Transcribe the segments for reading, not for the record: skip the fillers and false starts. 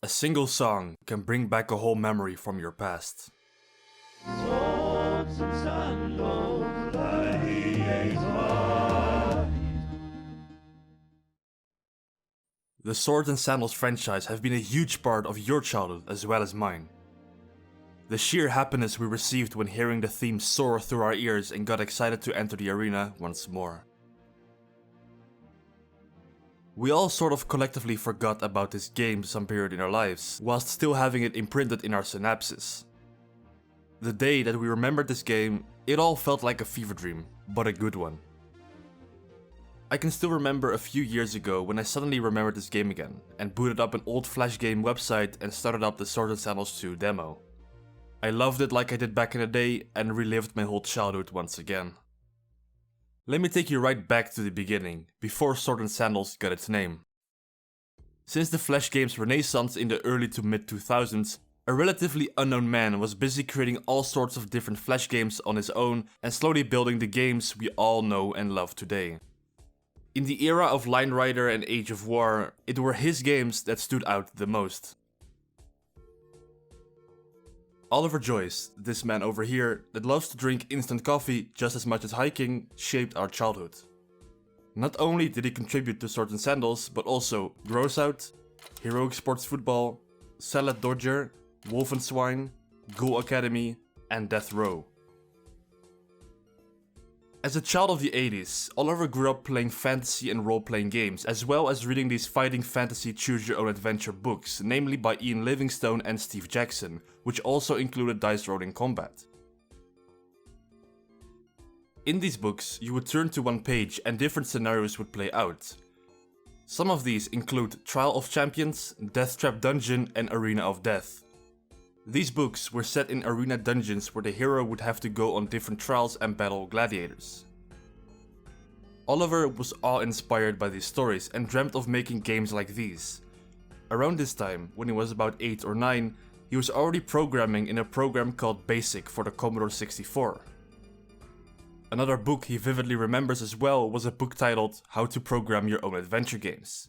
A single song can bring back a whole memory from your past. Swords and Sandals V. The Swords and Sandals franchise have been a huge part of your childhood as well as mine. The sheer happiness we received when hearing the theme soar through our ears and got excited to enter the arena once more. We all sort of collectively forgot about this game some period in our lives, whilst still having it imprinted in our synapses. The day that we remembered this game, it all felt like a fever dream, but a good one. I can still remember a few years ago when I suddenly remembered this game again, and booted up an old Flash game website and started up the Swords and Sandals 2 demo. I loved it like I did back in the day and relived my whole childhood once again. Let me take you right back to the beginning, before Swords and Sandals got its name. Since the Flash game's renaissance in the early to mid 2000s, a relatively unknown man was busy creating all sorts of different Flash games on his own and slowly building the games we all know and love today. In the era of Line Rider and Age of War, it were his games that stood out the most. Oliver Joyce, this man over here that loves to drink instant coffee just as much as hiking, shaped our childhood. Not only did he contribute to Swords and Sandals, but also Gross Out, Heroic Sports Football, Salad Dodger, Wolfenswine, Ghoul Academy, and Death Row. As a child of the 80s, Oliver grew up playing fantasy and role-playing games, as well as reading these fighting fantasy choose-your-own-adventure books, namely by Ian Livingstone and Steve Jackson, which also included dice rolling combat. In these books, you would turn to one page and different scenarios would play out. Some of these include Trial of Champions, Deathtrap Dungeon, and Arena of Death. These books were set in arena dungeons where the hero would have to go on different trials and battle gladiators. Oliver was awe-inspired by these stories and dreamt of making games like these. Around this time, when he was about 8 or 9, he was already programming in a program called BASIC for the Commodore 64. Another book he vividly remembers as well was a book titled How to Program Your Own Adventure Games.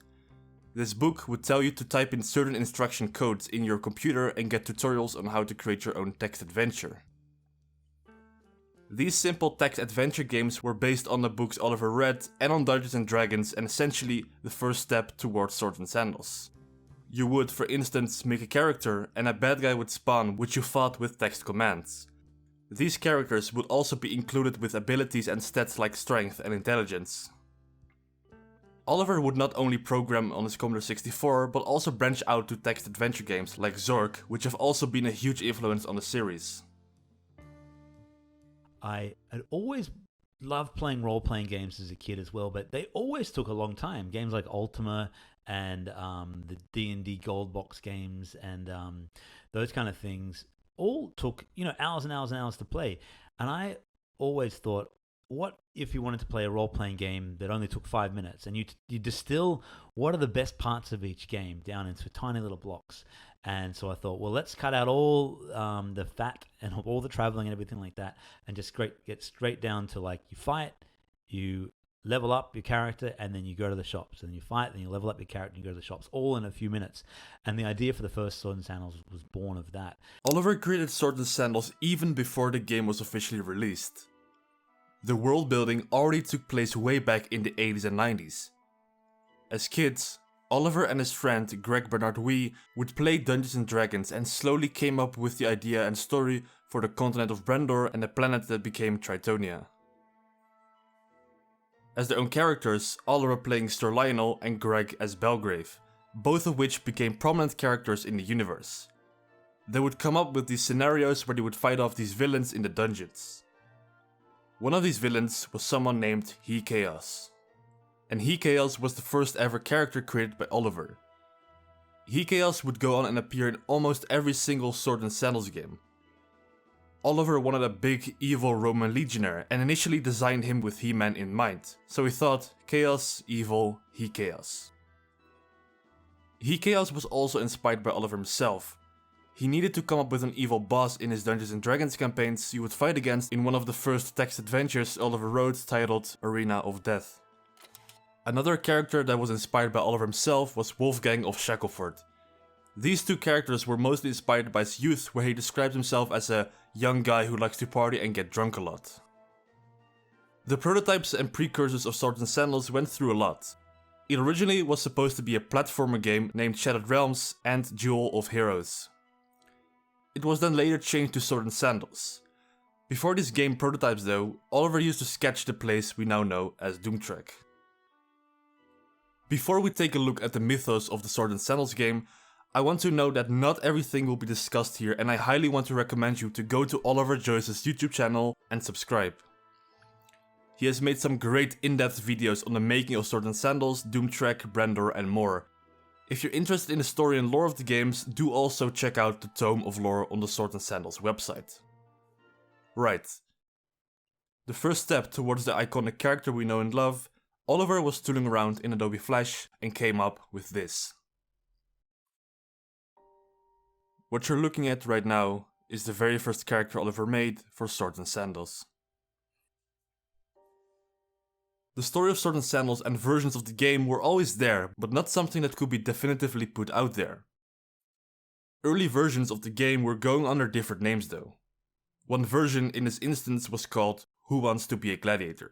This book would tell you to type in certain instruction codes in your computer and get tutorials on how to create your own text adventure. These simple text adventure games were based on the books Oliver read and on Dungeons and Dragons, and essentially the first step towards Swords and Sandals. You would, for instance, make a character and a bad guy would spawn which you fought with text commands. These characters would also be included with abilities and stats like strength and intelligence. Oliver would not only program on his Commodore 64, but also branch out to text adventure games like Zork, which have also been a huge influence on the series. I had always loved playing role-playing games as a kid as well, but they always took a long time. Games like Ultima and the D&D Gold Box games and those kind of things all took, hours and hours and hours to play. And I always thought, what if you wanted to play a role-playing game that only took 5 minutes, and you distill what are the best parts of each game down into tiny little blocks? And so I thought, well, let's cut out all the fat and all the traveling and everything like that, and just get straight down to, like, you fight, you level up your character, and then you go to the shops, and then you fight, then you level up your character and you go to the shops, all in a few minutes. And the idea for the first Swords and Sandals was born of that. Oliver created Swords and Sandals even before the game was officially released. The world building already took place way back in the 80s and 90s. As kids, Oliver and his friend Greg Bernard Wee would play Dungeons and Dragons and slowly came up with the idea and story for the continent of Brandor and the planet that became Tritonia. As their own characters, Oliver playing Sir Lionel and Greg as Belgrave, both of which became prominent characters in the universe. They would come up with these scenarios where they would fight off these villains in the dungeons. One of these villains was someone named He Chaos. And He Chaos was the first ever character created by Oliver. He Chaos would go on and appear in almost every single Swords and Sandals game. Oliver wanted a big, evil Roman legionnaire and initially designed him with He-Man in mind, so he thought Chaos, Evil, He Chaos. He Chaos was also inspired by Oliver himself. He needed to come up with an evil boss in his Dungeons and Dragons campaigns he would fight against in one of the first text adventures Oliver wrote titled Arena of Death. Another character that was inspired by Oliver himself was Wolfgang of Shackleford. These two characters were mostly inspired by his youth, where he described himself as a young guy who likes to party and get drunk a lot. The prototypes and precursors of Swords and Sandals went through a lot. It originally was supposed to be a platformer game named Shattered Realms and Duel of Heroes. It was then later changed to Swords and Sandals. Before this game prototypes though, Oliver used to sketch the place we now know as Doomtrack. Before we take a look at the mythos of the Swords and Sandals game, I want to note that not everything will be discussed here, and I highly want to recommend you to go to Oliver Joyce's YouTube channel and subscribe. He has made some great in-depth videos on the making of Swords and Sandals, Doomtrack, Brandor and more. If you're interested in the story and lore of the games, do also check out the Tome of Lore on the Swords and Sandals website. Right. The first step towards the iconic character we know and love, Oliver was tooling around in Adobe Flash and came up with this. What you're looking at right now is the very first character Oliver made for Swords and Sandals. The story of Swords and Sandals and versions of the game were always there, but not something that could be definitively put out there. Early versions of the game were going under different names though. One version in this instance was called Who Wants to be a Gladiator?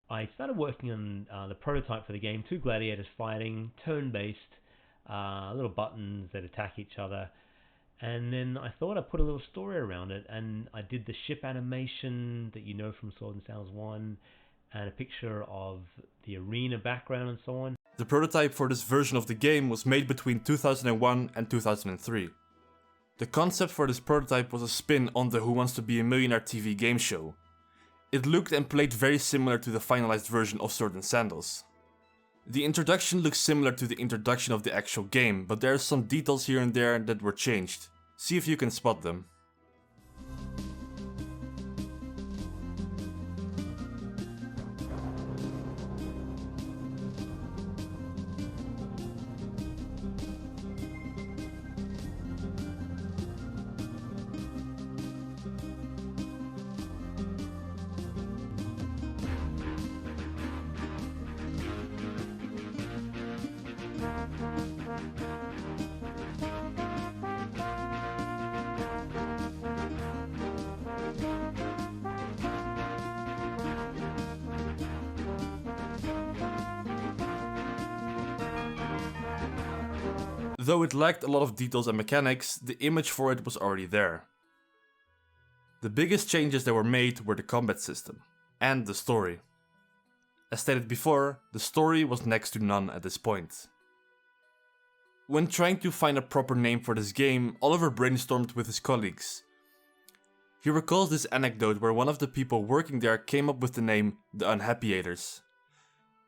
I started working on the prototype for the game, two gladiators fighting, turn-based, little buttons that attack each other. And then I thought I'd put a little story around it, and I did the ship animation that you know from Swords and Sandals 1, and a picture of the arena background and so on. The prototype for this version of the game was made between 2001 and 2003. The concept for this prototype was a spin on the Who Wants to be a Millionaire TV game show. It looked and played very similar to the finalized version of Swords and Sandals. The introduction looks similar to the introduction of the actual game, but there are some details here and there that were changed. See if you can spot them. Though it lacked a lot of details and mechanics, the image for it was already there. The biggest changes that were made were the combat system and the story. As stated before, the story was next to none at this point. When trying to find a proper name for this game, Oliver brainstormed with his colleagues. He recalls this anecdote where one of the people working there came up with the name The Unhappyators.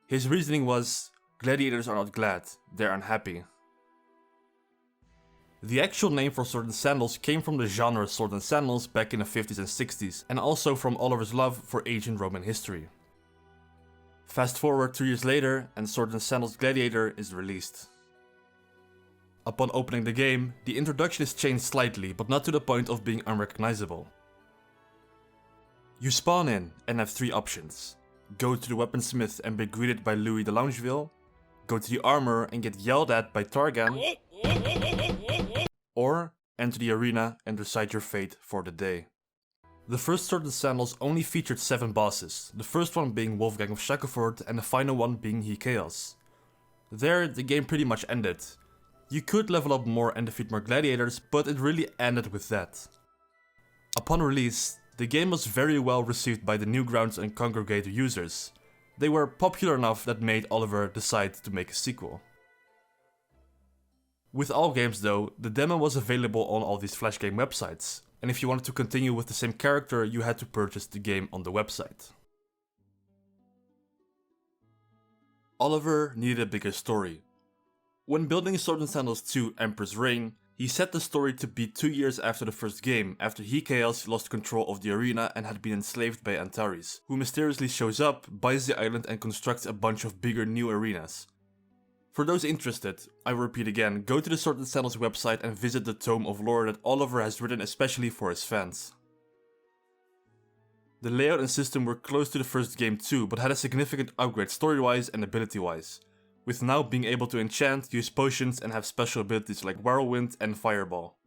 His reasoning was, gladiators are not glad, they're unhappy. The actual name for Swords and Sandals came from the genre Swords and Sandals back in the 50s and 60s, and also from Oliver's love for ancient Roman history. Fast forward 2 years later, and Swords and Sandals Gladiator is released. Upon opening the game, the introduction is changed slightly, but not to the point of being unrecognizable. You spawn in and have 3 options. Go to the weaponsmith and be greeted by Louis de Langeville, go to the armor and get yelled at by Targan, or enter the arena and decide your fate for the day. The first Swords and Sandals only featured 7 bosses, the first one being Wolfgang of Shackelford and the final one being He Chaos. There, the game pretty much ended. You could level up more and defeat more gladiators, but it really ended with that. Upon release, the game was very well received by the Newgrounds and Congregator users. They were popular enough that made Oliver decide to make a sequel. With all games though, the demo was available on all these Flash game websites, and if you wanted to continue with the same character, you had to purchase the game on the website. Oliver needed a bigger story. When building Swords and Sandals 2 Emperor's Reign, he set the story to be 2 years after the first game, after He Chaos lost control of the arena and had been enslaved by Antares, who mysteriously shows up, buys the island and constructs a bunch of bigger new arenas. For those interested, I will repeat again, go to the Swords and Sandals website and visit the Tome of Lore that Oliver has written especially for his fans. The layout and system were close to the first game too, but had a significant upgrade story-wise and ability-wise. with now being able to enchant, use potions and have special abilities like Whirlwind and Fireball.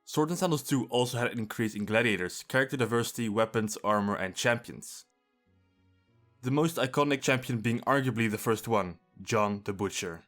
Swords and Sandals 2 also had an increase in gladiators, character diversity, weapons, armor and champions. The most iconic champion being arguably the first one, John the Butcher.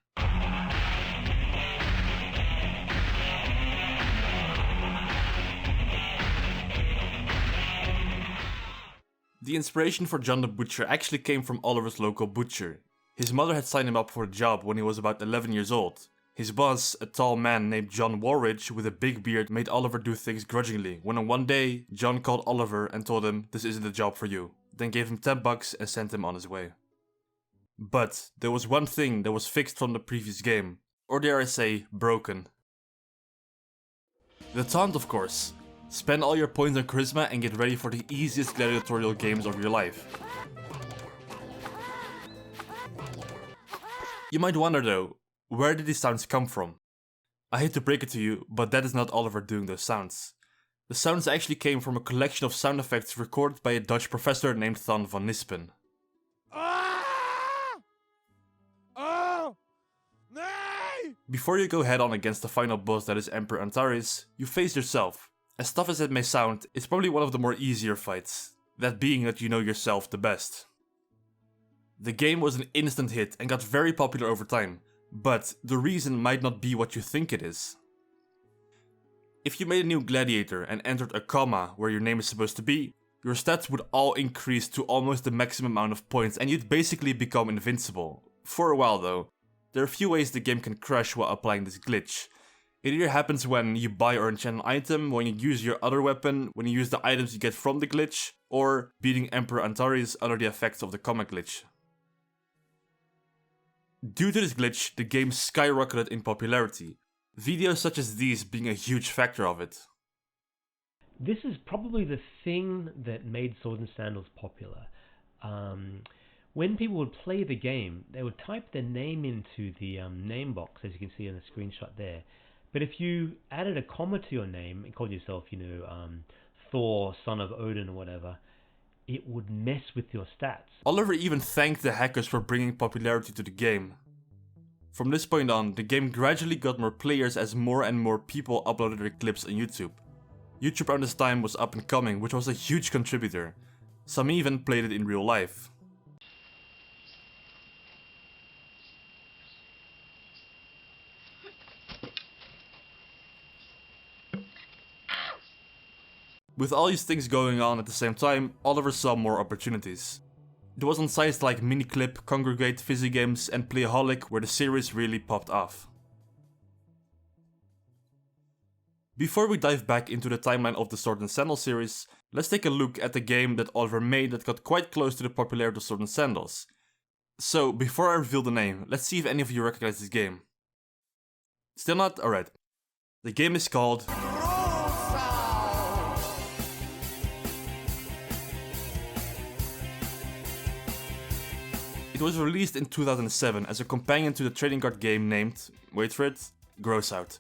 The inspiration for John the Butcher actually came from Oliver's local butcher. His mother had signed him up for a job when he was about 11 years old. His boss, a tall man named John Warridge with a big beard, made Oliver do things grudgingly, when on one day, John called Oliver and told him this isn't a job for you, then gave him $10 and sent him on his way. But there was one thing that was fixed from the previous game, or dare I say, broken. The taunt, of course. Spend all your points on charisma and get ready for the easiest gladiatorial games of your life. You might wonder though, where did these sounds come from? I hate to break it to you, but that is not Oliver doing those sounds. The sounds actually came from a collection of sound effects recorded by a Dutch professor named Than van Nispen. Before you go head on against the final boss that is Emperor Antares, you face yourself. As tough as it may sound, it's probably one of the more easier fights, that being that you know yourself the best. The game was an instant hit and got very popular over time, but the reason might not be what you think it is. If you made a new gladiator and entered a comma where your name is supposed to be, your stats would all increase to almost the maximum amount of points and you'd basically become invincible. For a while though. There are a few ways the game can crash while applying this glitch. It either happens when you buy or enchant an item, when you use your other weapon, when you use the items you get from the glitch, or beating Emperor Antares under the effects of the comma glitch. Due to this glitch, the game skyrocketed in popularity, videos such as these being a huge factor of it. This is probably the thing that made Swords and Sandals popular. When people would play the game, they would type their name into the name box, as you can see in the screenshot there. But if you added a comma to your name and called yourself, Thor, son of Odin or whatever, it would mess with your stats. Oliver even thanked the hackers for bringing popularity to the game. From this point on, the game gradually got more players as more and more people uploaded their clips on YouTube. YouTube around this time was up and coming, which was a huge contributor. Some even played it in real life. With all these things going on at the same time, Oliver saw more opportunities. It was on sites like Miniclip, Congregate, Fizzy Games and Playaholic where the series really popped off. Before we dive back into the timeline of the Swords and Sandals series, let's take a look at the game that Oliver made that got quite close to the popularity of Swords and Sandals. So, before I reveal the name, let's see if any of you recognize this game. Still not? Alright. The game is called It was released in 2007 as a companion to the trading card game named, wait for it, Gross Out.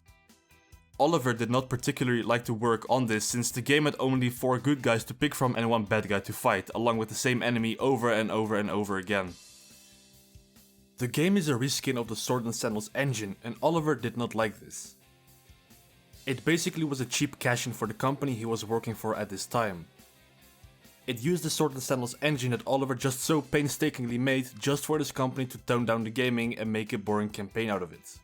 Oliver did not particularly like to work on this since the game had only 4 good guys to pick from and 1 bad guy to fight, along with the same enemy over and over and over again. The game is a reskin of the Swords and Sandals engine and Oliver did not like this. It basically was a cheap cash-in for the company he was working for at this time. It used the Swords and Sandals engine that Oliver just so painstakingly made just for this company to tone down the gaming and make a boring campaign out of it.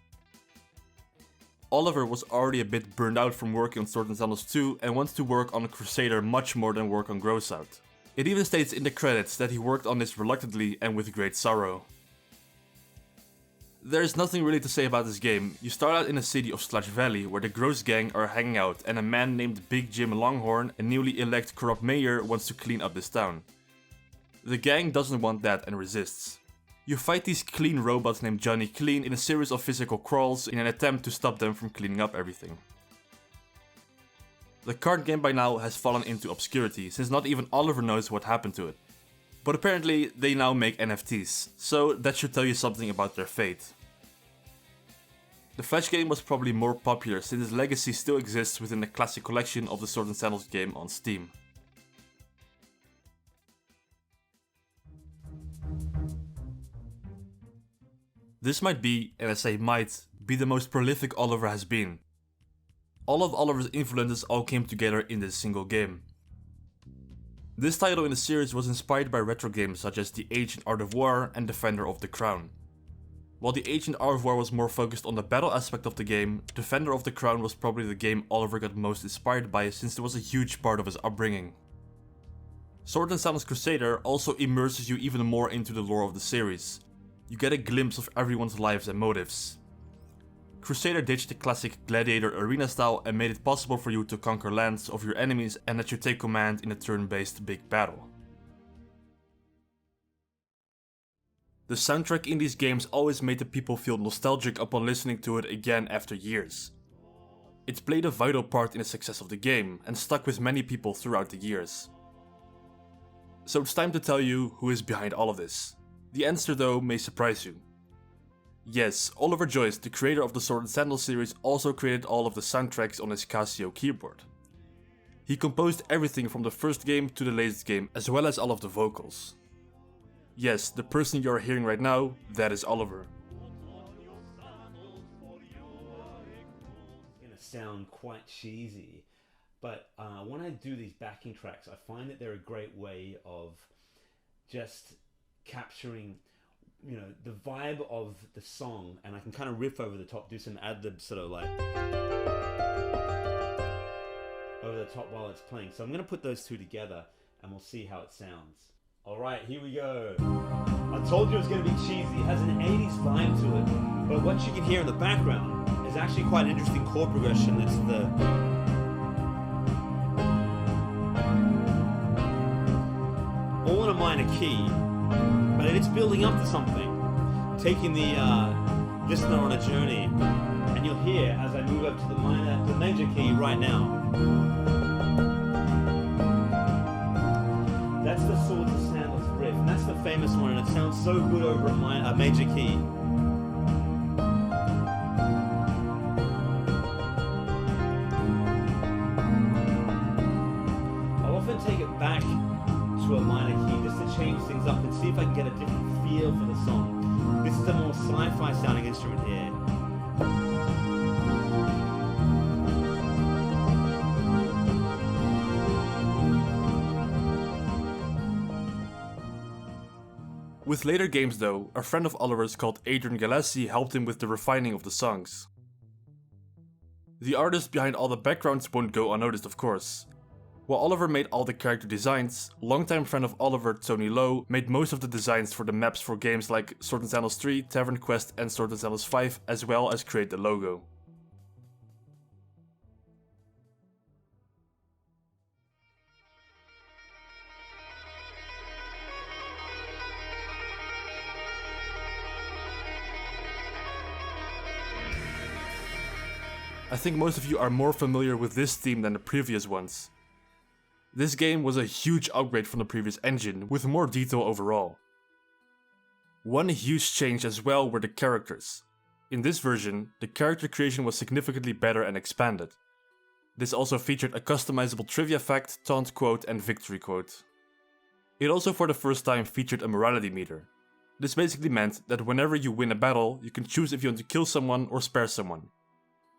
Oliver was already a bit burned out from working on Swords and Sandals 2 and wanted to work on Crusader much more than work on Gross Out. It even states in the credits that he worked on this reluctantly and with great sorrow. There is nothing really to say about this game. You start out in a city of Sludge Valley where the Gross Gang are hanging out and a man named Big Jim Longhorn, a newly elected corrupt mayor, wants to clean up this town. The gang doesn't want that and resists. You fight these clean robots named Johnny Clean in a series of physical crawls in an attempt to stop them from cleaning up everything. The card game by now has fallen into obscurity since not even Oliver knows what happened to it. But apparently they now make NFTs, so that should tell you something about their fate. The Flash game was probably more popular since its legacy still exists within the classic collection of the Swords and Sandals game on Steam. This might be, and I say might, be the most prolific Oliver has been. All of Oliver's influences all came together in this single game. This title in the series was inspired by retro games such as The Ancient Art of War and Defender of the Crown. While The Ancient Art of War was more focused on the battle aspect of the game, Defender of the Crown was probably the game Oliver got most inspired by since it was a huge part of his upbringing. Swords and Sandals Crusader also immerses you even more into the lore of the series. You get a glimpse of everyone's lives and motives. Crusader ditched the classic Gladiator arena style and made it possible for you to conquer lands of your enemies and let you take command in a turn-based big battle. The soundtrack in these games always made the people feel nostalgic upon listening to it again after years. It played a vital part in the success of the game and stuck with many people throughout the years. So it's time to tell you who is behind all of this. The answer though may surprise you. Yes, Oliver Joyce, the creator of the Swords and Sandals series, also created all of the soundtracks on his Casio keyboard. He composed everything from the first game to the latest game, as well as all of the vocals. Yes, the person you are hearing right now, that is Oliver. It's gonna sound quite cheesy, but when I do these backing tracks, I find that they're a great way of just capturing, you know, the vibe of the song, and I can kind of riff over the top, do some ad-libs sort of like over the top while it's playing. So I'm going to put those two together and we'll see how it sounds. Alright, here we go. I told you it was going to be cheesy. It has an 80s vibe to it, but what you can hear in the background is actually quite an interesting chord progression. It's the all in a minor key, but it's building up to something, taking the listener on a journey, and you'll hear as I move up to the major key right now. That's the Swords and Sandals riff, and that's the famous one, and it sounds so good over a major key. I'll often take it back to a minor key just to change things up and see if I can get a different feel for the song. This is a more sci-fi sounding instrument here. With later games though, a friend of Oliver's called Adrian Galassi helped him with the refining of the songs. The artist behind all the backgrounds won't go unnoticed, of course. While Oliver made all the character designs, longtime friend of Oliver, Tony Lowe, made most of the designs for the maps for games like Swords and Sandals 3, Tavern Quest and Swords and Sandals V, as well as create the logo. I think most of you are more familiar with this theme than the previous ones. This game was a huge upgrade from the previous engine, with more detail overall. One huge change as well were the characters. In this version, the character creation was significantly better and expanded. This also featured a customizable trivia fact, taunt quote and victory quote. It also for the first time featured a morality meter. This basically meant that whenever you win a battle, you can choose if you want to kill someone or spare someone.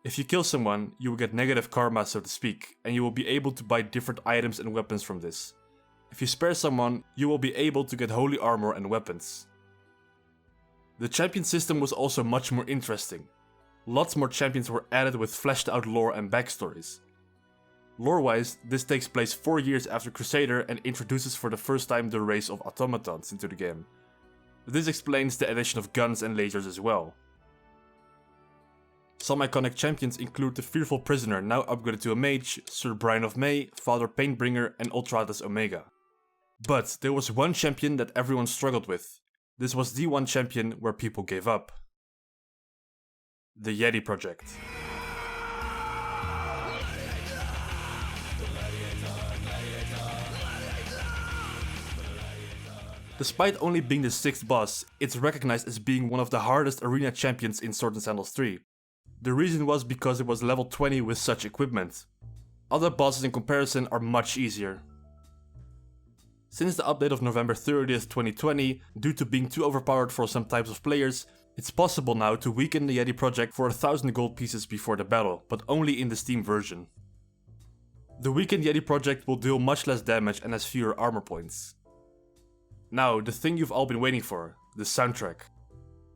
If you kill someone, you will get negative karma, so to speak, and you will be able to buy different items and weapons from this. If you spare someone, you will be able to get holy armor and weapons. The champion system was also much more interesting. Lots more champions were added with fleshed out lore and backstories. Lore-wise, this takes place 4 years after Crusader and introduces for the first time the race of automatons into the game. This explains the addition of guns and lasers as well. Some iconic champions include the Fearful Prisoner, now upgraded to a mage, Sir Brian of May, Father Painbringer and Ultratus Omega. But there was one champion that everyone struggled with. This was the one champion where people gave up. The Yeti Project. Despite only being the 6th boss, it's recognized as being one of the hardest arena champions in Swords and Sandals 3. The reason was because it was level 20 with such equipment. Other bosses in comparison are much easier. Since the update of November 30th, 2020, due to being too overpowered for some types of players, It's possible now to weaken the Yeti project for 1000 gold pieces before the battle, but only in the Steam version. The weakened Yeti project will deal much less damage and has fewer armor points. Now, the thing you've all been waiting for, the soundtrack.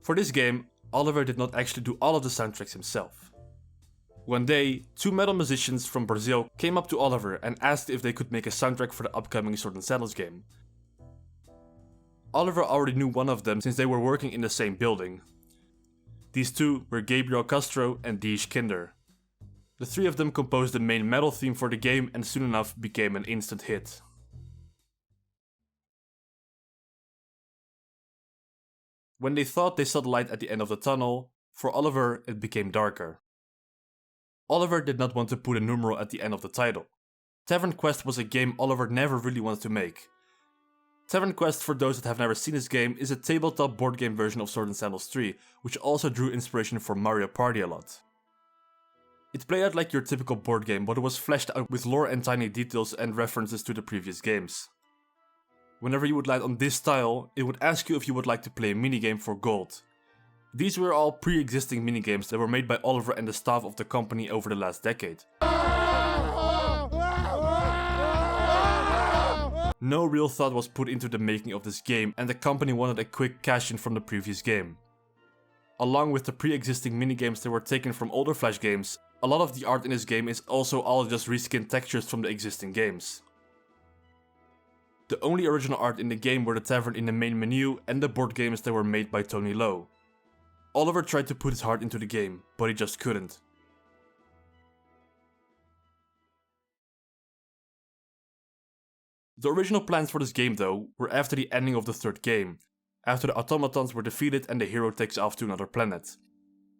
For this game, Oliver did not actually do all of the soundtracks himself. One day, two metal musicians from Brazil came up to Oliver and asked if they could make a soundtrack for the upcoming Swords and Sandals game. Oliver already knew one of them since they were working in the same building. These two were Gabriel Castro and Dish Kinder. The three of them composed the main metal theme for the game and soon enough became an instant hit. When they thought they saw the light at the end of the tunnel, for Oliver it became darker. Oliver did not want to put a numeral at the end of the title. Tavern Quest was a game Oliver never really wanted to make. Tavern Quest, for those that have never seen this game, is a tabletop board game version of Swords and Sandals 3, which also drew inspiration from Mario Party a lot. It played out like your typical board game, but it was fleshed out with lore and tiny details and references to the previous games. Whenever you would land on this tile, it would ask you if you would like to play a minigame for gold. These were all pre-existing minigames that were made by Oliver and the staff of the company over the last decade. No real thought was put into the making of this game, and the company wanted a quick cash in from the previous game. Along with the pre-existing minigames that were taken from older Flash games, a lot of the art in this game is also all just reskinned textures from the existing games. The only original art in the game were the tavern in the main menu and the board games that were made by Tony Lowe. Oliver tried to put his heart into the game, but he just couldn't. The original plans for this game though were after the ending of the third game, after the automatons were defeated and the hero takes off to another planet.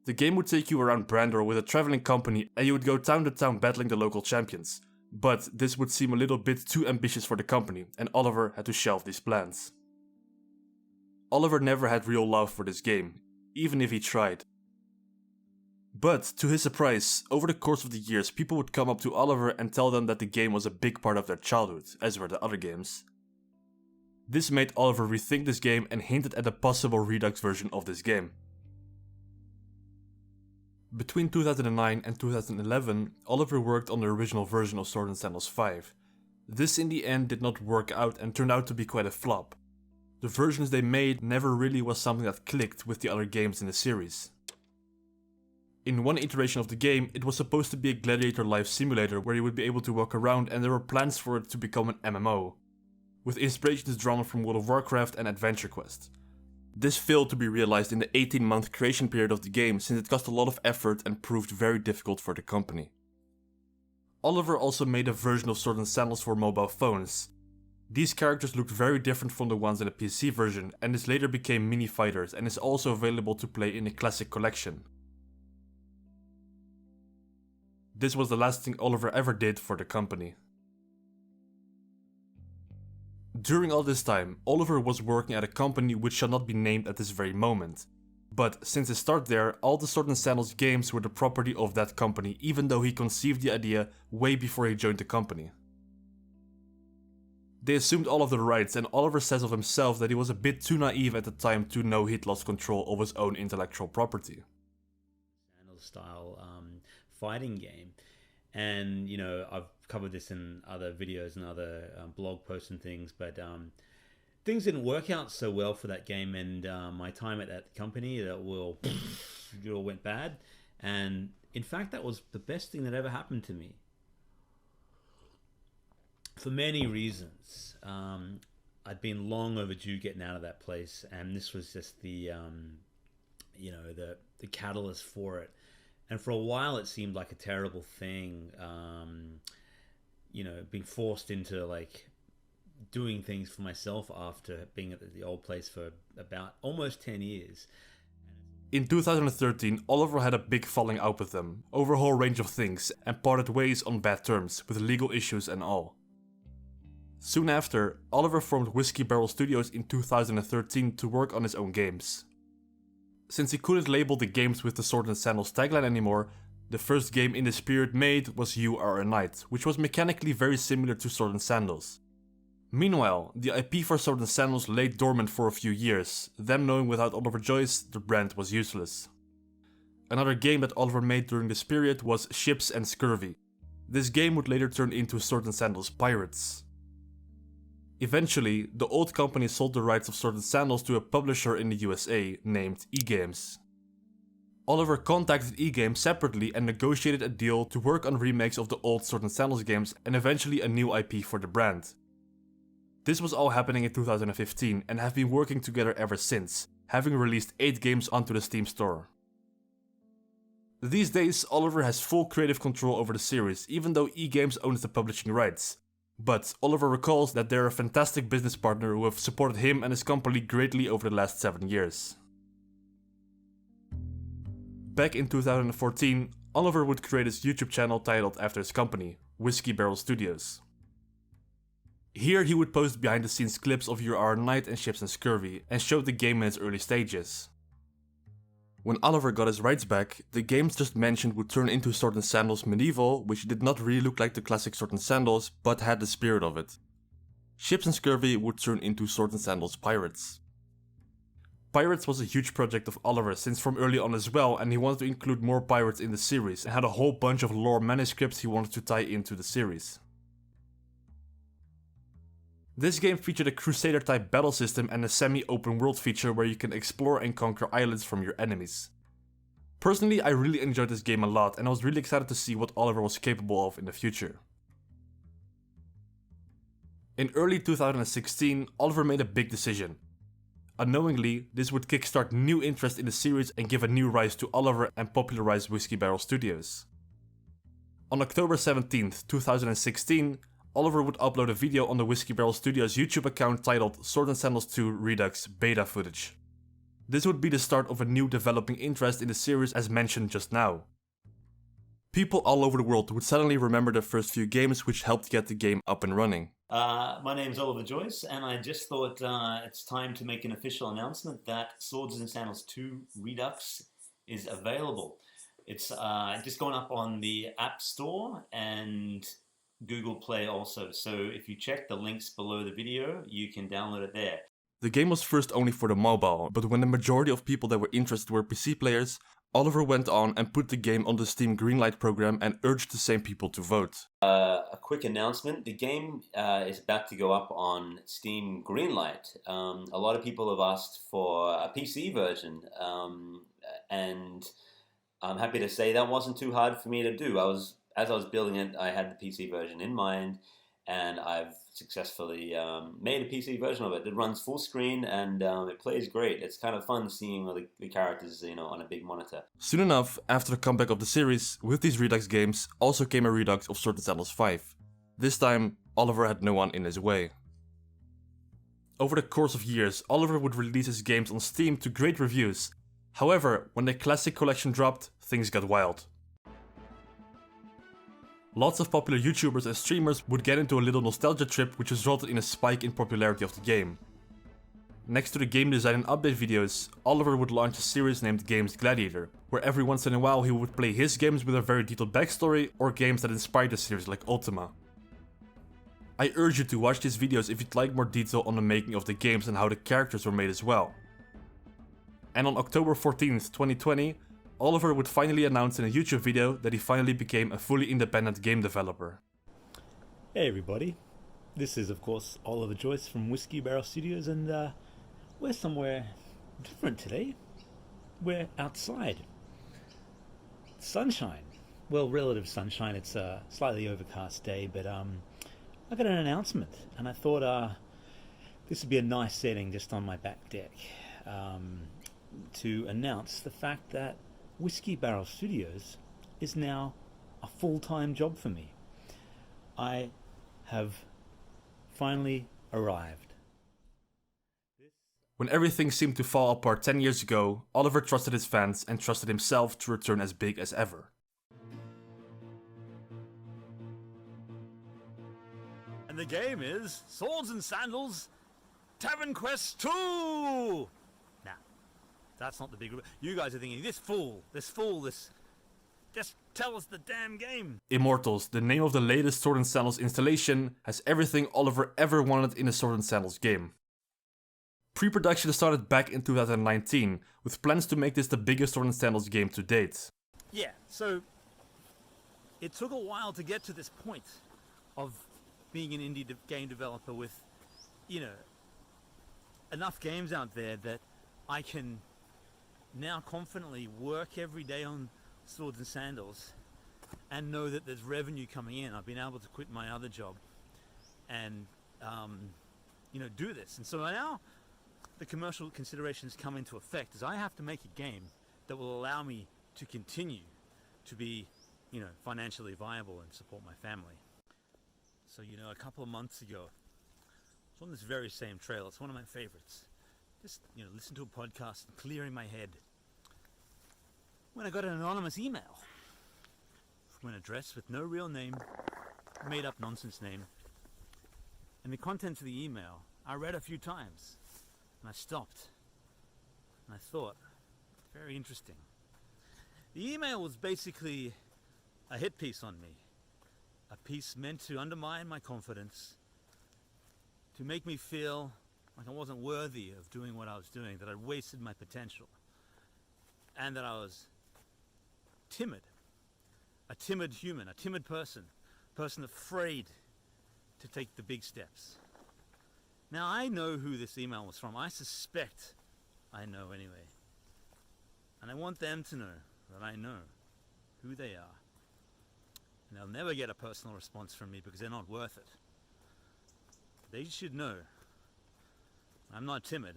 The game would take you around Brandor with a traveling company and you would go town to town battling the local champions, but this would seem a little bit too ambitious for the company and Oliver had to shelve these plans. Oliver never had real love for this game, even if he tried. But, to his surprise, over the course of the years people would come up to Oliver and tell them that the game was a big part of their childhood, as were the other games. This made Oliver rethink this game and hinted at a possible Redux version of this game. Between 2009 and 2011, Oliver worked on the original version of Swords and Sandals V. This in the end did not work out and turned out to be quite a flop. The versions they made never really was something that clicked with the other games in the series. In one iteration of the game, it was supposed to be a Gladiator life simulator where you would be able to walk around and there were plans for it to become an MMO, with inspirations drawn from World of Warcraft and Adventure Quest. This failed to be realized in the 18-month creation period of the game since it cost a lot of effort and proved very difficult for the company. Oliver also made a version of Swords and Sandals for mobile phones. These characters looked very different from the ones in the PC version and this later became mini fighters and is also available to play in the Classic Collection. This was the last thing Oliver ever did for the company. During all this time, Oliver was working at a company which shall not be named at this very moment. But since his start there, all the Swords and Sandals games were the property of that company, even though he conceived the idea way before he joined the company. They assumed all of the rights and Oliver says of himself that he was a bit too naive at the time to know he'd lost control of his own intellectual property. Sandals style fighting game, and you know I've covered this in other videos and other blog posts and things, but things didn't work out so well for that game, and my time at that company it all went bad, and in fact that was the best thing that ever happened to me for many reasons. I'd been long overdue getting out of that place, and this was just the the catalyst for it. And for a while, it seemed like a terrible thing, being forced into like doing things for myself after being at the old place for about almost 10 years. In 2013, Oliver had a big falling out with them, over a whole range of things, and parted ways on bad terms, with legal issues and all. Soon after, Oliver formed Whiskey Barrel Studios in 2013 to work on his own games. Since he couldn't label the games with the Swords and Sandals tagline anymore, the first game in this period made was You Are a Knight, which was mechanically very similar to Swords and Sandals. Meanwhile, the IP for Swords and Sandals lay dormant for a few years, them knowing without Oliver Joyce, the brand was useless. Another game that Oliver made during this period was Ships and Scurvy. This game would later turn into Swords and Sandals Pirates. Eventually, the old company sold the rights of Swords and Sandals to a publisher in the USA named E-Games. Oliver contacted E-Games separately and negotiated a deal to work on remakes of the old Swords and Sandals games and eventually a new IP for the brand. This was all happening in 2015 and have been working together ever since, having released 8 games onto the Steam store. These days, Oliver has full creative control over the series, even though E-Games owns the publishing rights. But Oliver recalls that they're a fantastic business partner who have supported him and his company greatly over the last 7 years. Back in 2014, Oliver would create his YouTube channel titled after his company, Whiskey Barrel Studios. Here he would post behind the scenes clips of Your Our Night and Ships and Scurvy and showed the game in its early stages. When Oliver got his rights back, the games just mentioned would turn into Swords and Sandals Medieval, which did not really look like the classic Swords and Sandals, but had the spirit of it. Ships and Scurvy would turn into Swords and Sandals Pirates. Pirates was a huge project of Oliver since from early on as well, and he wanted to include more pirates in the series and had a whole bunch of lore manuscripts he wanted to tie into the series. This game featured a Crusader type battle system and a semi-open world feature where you can explore and conquer islands from your enemies. Personally, I really enjoyed this game a lot and I was really excited to see what Oliver was capable of in the future. In early 2016, Oliver made a big decision. Unknowingly, this would kickstart new interest in the series and give a new rise to Oliver and popularize Whiskey Barrel Studios. On October 17th, 2016, Oliver would upload a video on the Whiskey Barrel Studios YouTube account titled Swords and Sandals 2 Redux beta footage. This would be the start of a new developing interest in the series as mentioned just now. People all over the world would suddenly remember the first few games which helped get the game up and running. My name's Oliver Joyce, and I just thought it's time to make an official announcement that Swords and Sandals 2 Redux is available. It's just gone up on the App Store and Google Play also, so if you check the links below the video, you can download it there. The game was first only for the mobile, but when the majority of people that were interested were PC players, Oliver went on and put the game on the Steam Greenlight program and urged the same people to vote. A quick announcement, the game is about to go up on Steam Greenlight. A lot of people have asked for a PC version, and I'm happy to say that wasn't too hard for me to do. As I was building it, I had the PC version in mind, and I've successfully made a PC version of it. It runs full screen and it plays great. It's kind of fun seeing all the characters, on a big monitor. Soon enough, after the comeback of the series, with these Redux games also came a Redux of Swords and Sandals V. This time, Oliver had no one in his way. Over the course of years, Oliver would release his games on Steam to great reviews. However, when the Classic Collection dropped, things got wild. Lots of popular YouTubers and streamers would get into a little nostalgia trip which resulted in a spike in popularity of the game. Next to the game design and update videos, Oliver would launch a series named Games Gladiator, where every once in a while he would play his games with a very detailed backstory or games that inspired the series like Ultima. I urge you to watch these videos if you'd like more detail on the making of the games and how the characters were made as well. And on October 14th, 2020, Oliver would finally announce in a YouTube video that he finally became a fully independent game developer. Hey everybody, this is of course Oliver Joyce from Whiskey Barrel Studios, and we're somewhere different today. We're outside. Sunshine. Well, relative sunshine, it's a slightly overcast day, but I got an announcement, and I thought this would be a nice setting just on my back deck to announce the fact that Whiskey Barrel Studios is now a full-time job for me. I have finally arrived. When everything seemed to fall apart 10 years ago, Oliver trusted his fans and trusted himself to return as big as ever. And the game is Swords and Sandals Tavern Quest 2! Now, that's not the big... You guys are thinking, this just tell us the damn game. Immortals, the name of the latest Swords and Sandals installation, has everything Oliver ever wanted in a Swords and Sandals game. Pre-production started back in 2019, with plans to make this the biggest Swords and Sandals game to date. Yeah, so it took a while to get to this point of being an indie game developer with, you know, enough games out there that I can now confidently work every day on Swords and Sandals and know that there's revenue coming in. I've been able to quit my other job and, you know, do this. And so now the commercial considerations come into effect as I have to make a game that will allow me to continue to be, you know, financially viable and support my family. So, you know, a couple of months ago, I was on this very same trail. It's one of my favorites. Just, you know, listen to a podcast and clearing my head, when I got an anonymous email from an address with no real name, made up nonsense name. And the contents of the email I read a few times, and I stopped and I thought, very interesting. The email was basically a hit piece on me, a piece meant to undermine my confidence, to make me feel like I wasn't worthy of doing what I was doing, that I'd wasted my potential, and that I was timid, a timid human, a timid person afraid to take the big steps. Now I know who this email was from. I suspect I know anyway. And I want them to know that I know who they are. And they'll never get a personal response from me because they're not worth it. They should know I'm not timid.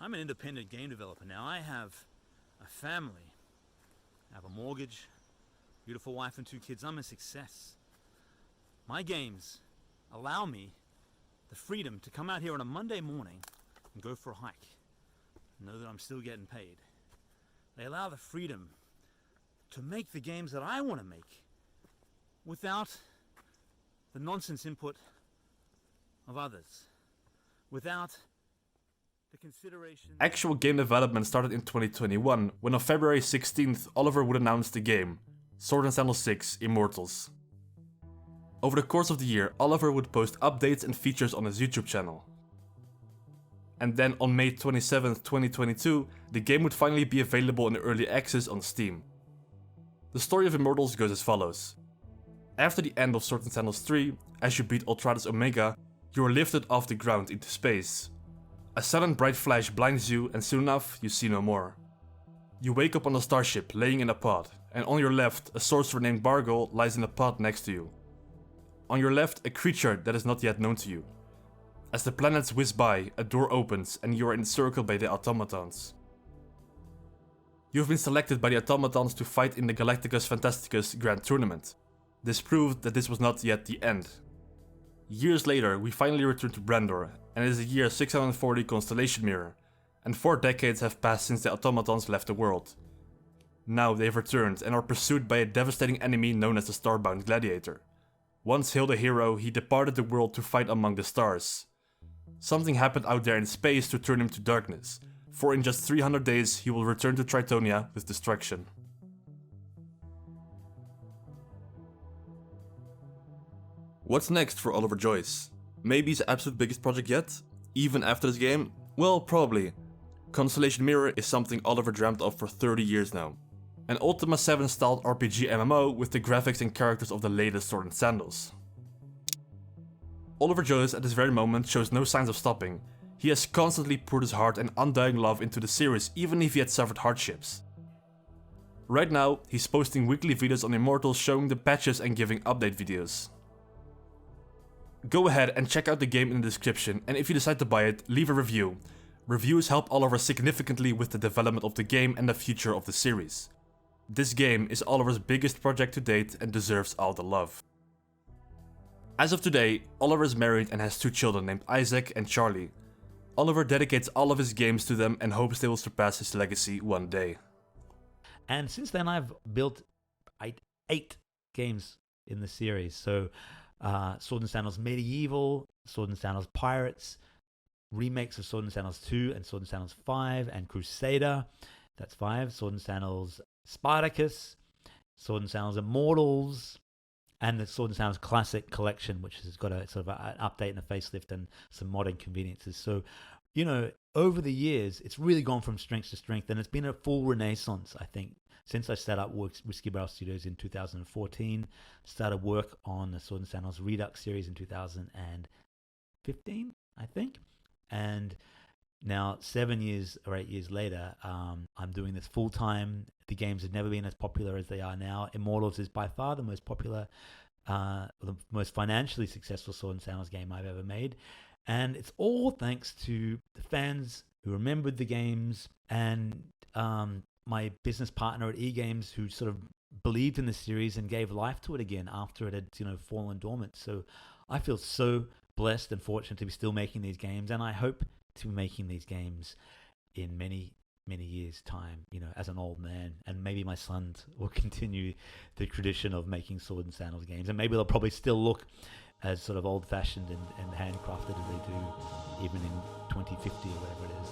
I'm an independent game developer now. I have a family. I have a mortgage, beautiful wife and 2 kids. I'm a success. My games allow me the freedom to come out here on a Monday morning and go for a hike and know that I'm still getting paid. They allow the freedom to make the games that I want to make without the nonsense input of others, without the consideration. Actual game development started in 2021, when on February 16th Oliver would announce the game, Swords and Sandals V Immortals. Over the course of the year, Oliver would post updates and features on his YouTube channel. And then on May 27th, 2022, the game would finally be available in early access on Steam. The story of Immortals goes as follows. After the end of Swords and Sandals 3, as you beat Ultratus Omega, you are lifted off the ground into space. A sudden bright flash blinds you and soon enough you see no more. You wake up on a starship laying in a pod, and on your left a sorcerer named Bargle lies in a pod next to you. On your left a creature that is not yet known to you. As the planets whiz by, a door opens and you are encircled by the automatons. You have been selected by the automatons to fight in the Galacticus Fantasticus Grand Tournament. This proved that this was not yet the end. Years later, we finally return to Brandor, and it is the year 640 Constellation Mirror, and 4 decades have passed since the automatons left the world. Now they have returned and are pursued by a devastating enemy known as the Starbound Gladiator. Once hailed a hero, he departed the world to fight among the stars. Something happened out there in space to turn him to darkness, for in just 300 days he will return to Tritonia with destruction. What's next for Oliver Joyce? Maybe his absolute biggest project yet? Even after this game? Well, probably. Constellation Mirror is something Oliver dreamt of for 30 years now. An Ultima 7 styled RPG MMO with the graphics and characters of the latest Swords and Sandals. Oliver Joyce at this very moment shows no signs of stopping. He has constantly poured his heart and undying love into the series, even if he had suffered hardships. Right now, he's posting weekly videos on Immortals showing the patches and giving update videos. Go ahead and check out the game in the description, and if you decide to buy it, leave a review. Reviews help Oliver significantly with the development of the game and the future of the series. This game is Oliver's biggest project to date and deserves all the love. As of today, Oliver is married and has 2 children named Isaac and Charlie. Oliver dedicates all of his games to them and hopes they will surpass his legacy one day. And since then I've built 8 games in the series. So Swords and Sandals Medieval, Swords and Sandals Pirates, remakes of Swords and Sandals 2 and Swords and Sandals 5 and Crusader, that's 5, Swords and Sandals Spartacus, Sword and Sandals Immortals, and the Sword and Sandals Classic Collection, which has got a sort of an update and a facelift and some modern conveniences. So, over the years, it's really gone from strength to strength, and it's been a full renaissance, I think, since I set up Whiskey Barrel Studios in 2014, started work on the Sword and Sandals Redux series in 2015, I think, and now 7 years or 8 years later, I'm doing this full time. The games have never been as popular as they are now. Immortals is by far the most popular, the most financially successful Sword and Sandals game I've ever made. And it's all thanks to the fans who remembered the games and my business partner at eGames who sort of believed in the series and gave life to it again after it had, fallen dormant. So I feel so blessed and fortunate to be still making these games, and I hope to be making these games in many years' time, as an old man, and maybe my sons will continue the tradition of making Sword and Sandals games, and maybe they'll probably still look as sort of old-fashioned and handcrafted as they do even in 2050 or whatever it is.